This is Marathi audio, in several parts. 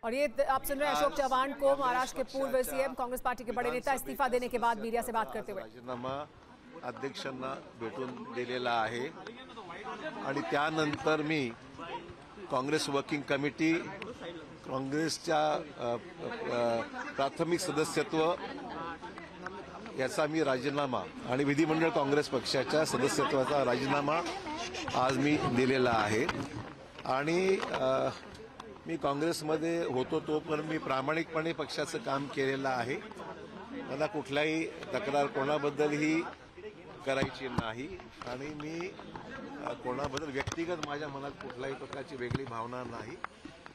और ये आप सुन रहे हैं अशोक चव्हाण को, महाराष्ट्र के पूर्व सीएम, कांग्रेस पार्टी के बड़े नेता, इस्तीफा देने के बाद मीडिया से बात करते हुए राजीनामा अध्यक्षांना भेटून दिलेला आहे आणि त्यानंतर मी काँग्रेस वर्किंग कमिटी, काँग्रेसच्या प्राथमिक सदस्यत्व याचा मी राजीनामा आणि विधिमंडळ काँग्रेस पक्षाच्या सदस्यत्वाचा राजीनामा आज मी दिलेला आहे। आणि मी काँग्रेसमध्ये होतो तोपर्यंत मी प्रामाणिकपणे पक्षाचं काम केलेलं आहे। मला कुठलाही तक्रार कोणाबद्दलही करायची नाही आणि मी कोणाबद्दल व्यक्तिगत माझ्या मनात कुठल्याही प्रकारची वेगळी भावना नाही।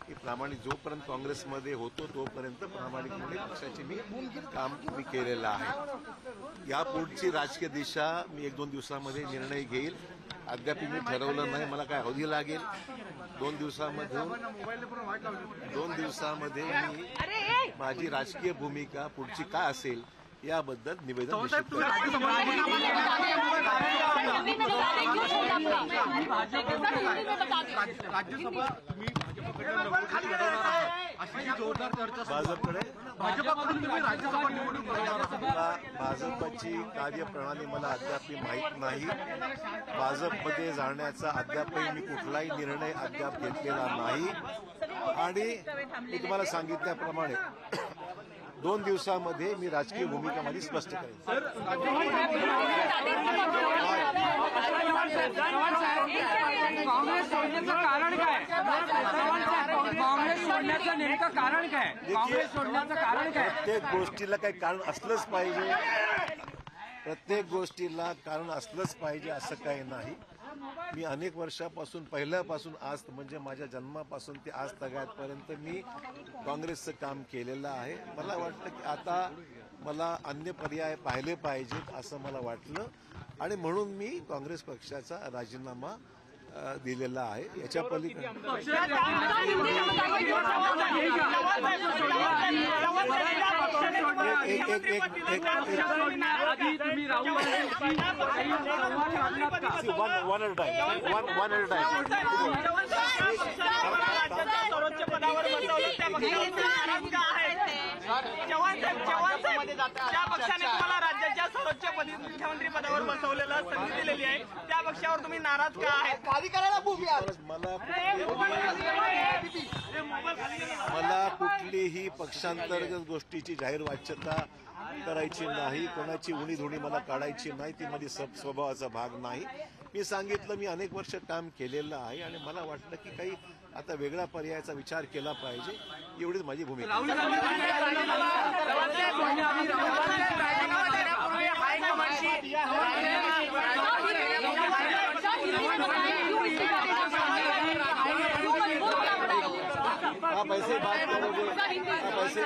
की प्रामाणिक जोपर्यंत काँग्रेसमध्ये होतो तोपर्यंत प्रामाणिकपणे पक्षाचे मी काम केलेलं आहे। यापुढची राजकीय दिशा मी 1-2 दिवसामध्ये निर्णय घेईल। अद्याप मी ठरवलं नाही, मला काय अवधी लागेल। 2 दिवसामध्ये मी माझी राजकीय भूमिका पुढची काय असेल याबद्दल निवेदन निश्चित करेन। भाजपची कार्यप्रणाली मला अद्याप माहीत नाही। भाजपमध्ये जाण्याचा अद्यापही मी कुठलाही निर्णय अद्याप घेतलेला नाही आणि मी तुम्हाला सांगितल्याप्रमाणे 2 दिवसामध्ये मी राजकीय भूमिका माझी स्पष्ट करेन। काँग्रेस सोडण्याचं कारण काय? काँग्रेस सोडण्याचं नेमकं कारण काय? काँग्रेस सोडण्याचं कारण काय? प्रत्येक गोष्टीला काही कारण असलंच पाहिजे, प्रत्येक गोष्टीला कारण असलंच पाहिजे असं काही नाही। मी अनेक वर्षापासून, पहिल्यापासून आज म्हणजे माझ्या जन्मापासून ते आज तगायतपर्यंत मी काँग्रेसचं काम केलेलं आहे। मला वाटतं की आता मला अन्य पर्याय पाहिले पाहिजेत असं मला वाटलं आणि म्हणून मी काँग्रेस पक्षाचा राजीनामा दिलेला आहे। याच्या पलीकडे सर्वोच्च पदावर ज्या पक्षाने तुम्हाला राज्याच्या सर्वोच्च मुख्यमंत्री पदावर बसवलेलं संधी दिलेली आहे त्या पक्षावर तुम्ही नाराज का आहे? मला कुठलीही पक्षांतर्गत गोष्टीची जाहीर वाच्यता करायची नाही, कोणाची उणीधुणी मला काढायची नाही, ती माझी स्वभावाचा भाग नाही। मी सांगितलं मी अनेक वर्ष काम केलेलं आहे आणि मला वाटलं की काही आता वेगळा पर्यायाचा विचार केला पाहिजे, एवढीच माझी भूमिका। आप ऐसे बात करोगे, आप ऐसे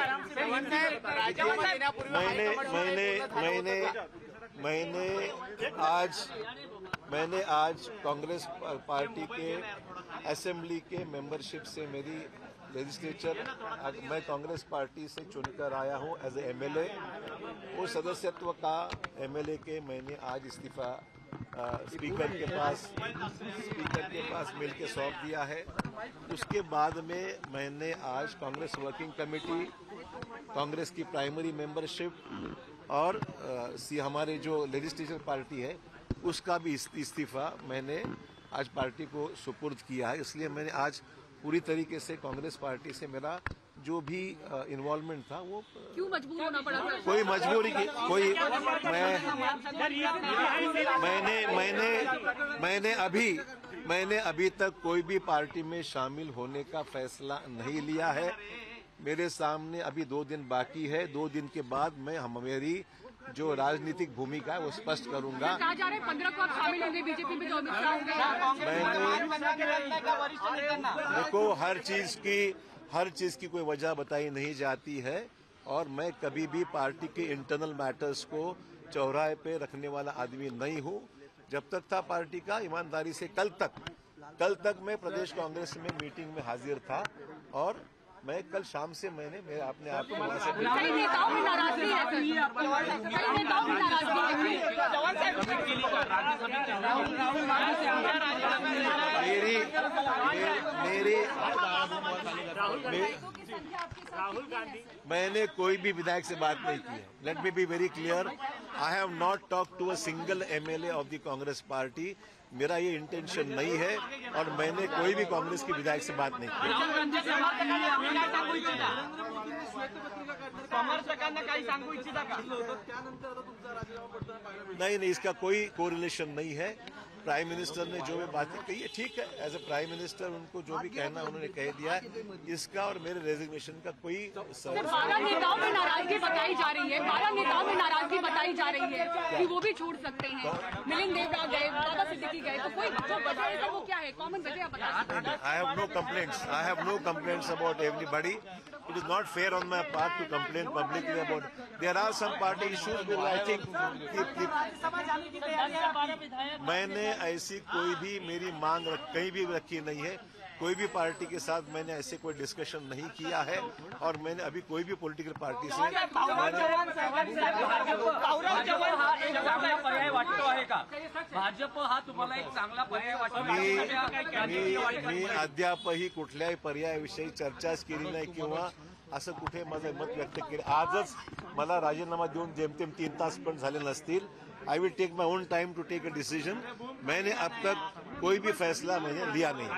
मैंने आज कांग्रेस पार्टी के असेंबली के मेंबरशिप से मेरी लेजिस्लेचर, मैं कांग्रेस पार्टी से चुनकर आया हूं एज ए एमएलए। वो सदस्यत्व का एमएलए के मैंने आज इस्तीफा स्पीकर के पास मिल के सौंप दिया है। उसके बाद में मैंने आज कांग्रेस वर्किंग कमेटी, कांग्रेस की प्राइमरी मेंबरशिप और हमारे जो लेजिस्लेचर पार्टी है उसका भी इस्तीफा मैंने आज पार्टी को सुपुर्द किया है। इसलिए मैंने आज पूरी तरीके से कांग्रेस पार्टी से मेरा जो भी इन्वॉल्वमेंट था वो। क्यों मजबूर होना पड़ा था? कोई मजबूरी की कोई मैंने अभी तक कोई भी पार्टी में शामिल होने का फैसला नहीं लिया है। मेरे सामने अभी 2 दिन बाकी है। 2 दिन के बाद मैं मेरी जो राजनीतिक भूमिका है वो स्पष्ट करूंगा। कहा जा रहा है 15 को आप शामिल होंगे बीजेपी में, जो अमित शाह होंगे। देखो, हर चीज की कोई वजह बताई नहीं जाती है और मैं कभी भी पार्टी के इंटरनल मैटर्स को चौराहे पे रखने वाला आदमी नहीं हूं। जब तक था पार्टी का, ईमानदारी से कल तक मैं प्रदेश कांग्रेस में मीटिंग में हाजिर था और मैं कल शाम से मैंने मेरे अपने आप को वहाँ से कई नेताओं में नाराजगी है सर। कई नेताओं में नाराजगी है। मैंने कोई भी विधायक से बात नहीं की है। Let me be very clear, I have not talk to a single MLA of the Congress party. मेरा ये इंटेंशन नहीं है और मैंने कोई भी कांग्रेस के विधायक से बात नहीं की। नहीं, इसका कोई कोरिलेशन नहीं है। प्राइम मिनिस्टर ने जो भी बातें कही है ठीक है, एज ए प्राइम मिनिस्टर उनको जो भी कहना उन्होंने कह दिया। इसका और मेरे रेजिग्नेशन का कोई 12 नेताओं में नाराजगी बताई जा रही है। 12 नेताओं में नाराजगी बताई जा रही है कि वो भी छोड़ सकते हैं। मिलिंद देवरा गए, बाबा सिद्दीकी गए, तो कोई जो वजह है वो क्या है? कॉमन वजह आप बता सकते हैं? I have no complaints about everybody. It is not fair on my part to complain publicly about. There are some party issues which I think मैंने ऐसी कोई भी मेरी मांग कहीं भी रखी नहीं है। कोई भी पार्टी के साथ मैंने ऐसे कोई डिस्कशन नहीं किया है और मैंने अभी कोई भी पॉलिटिकल पार्टी से भाजप हा तुम्हाला एक चांगला पर्याय वाटतो? मी अद्यापही कुठल्याही पर्यायाविषयी चर्चाच केली नाही किंवा असं कुठे माझं मत व्यक्त केलं। आजच मला राजीनामा देऊन जेमतेम 3 तास पण झाले नसतील। I will take my own time to take a decision. मैंने अब तक कोई भी फैसला मैंने लिया नहीं।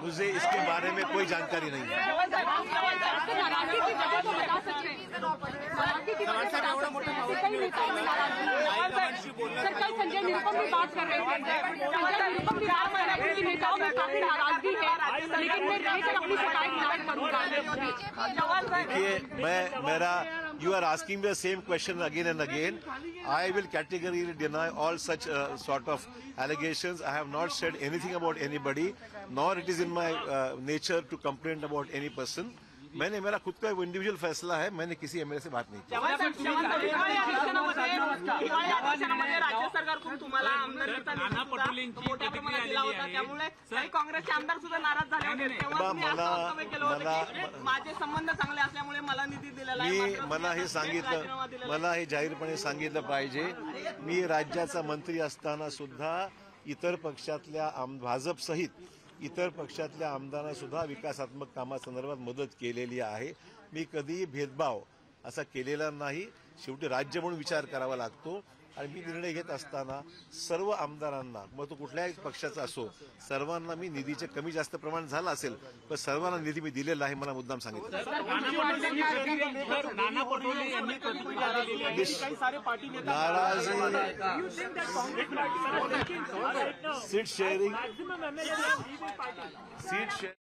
मुझे इसके बारे में कोई जानकारी नहीं है। संजय निरुपम भी बात कर रहे थे। संजय निरुपम भी बात कर रहे थे कि नेताओं में काफी नाराजगी है, लेकिन मैं रहकर अपनी शिकायत दायर करूंगा। देखिए, you are asking me the same question again and again. I will categorically deny all such sort of allegations. I have not said anything about anybody, nor it is in my nature to complain about any person. मेरा खुद का इंडिविजुअल फैसला है। मैंने किसी एमएलए से बात नहीं की। राज्य सरकारकडून तुम्हाला आमदारकीचा मोठ्या प्रमाणात दिला होता, त्यामुळे काही काँग्रेसचे आमदार सुद्धा नाराज झाले होते। तेव्हा तुम्ही असं वक्तव्य केलं होतं की माझे संबंध चांगले असल्यामुळे मला निधी दिलेला आहे। मला हे जाहीरपणे सांगितलं पाहिजे। मी राज्याचा मंत्री असताना सुद्धा इतर पक्षातल्या भाजप सहित इतर पक्षातल्या आमदारांना सुद्धा विकासात्मक कामासंदर्भात मदत केलेली आहे। मी कधीही भेदभाव असा केलेला नाही। शेवटी राज्य म्हणून विचार करावा लागतो आणि मी निर्णय घेत असताना सर्व आमदारांना, मग तो कुठल्याही पक्षाचा असो, सर्वांना मी निधीचे कमी जास्त प्रमाण झालं असेल पण सर्वांना निधी मी दिलेला आहे, मला मुद्दाम सांगितलं। नाराजी, सीट शेअरिंग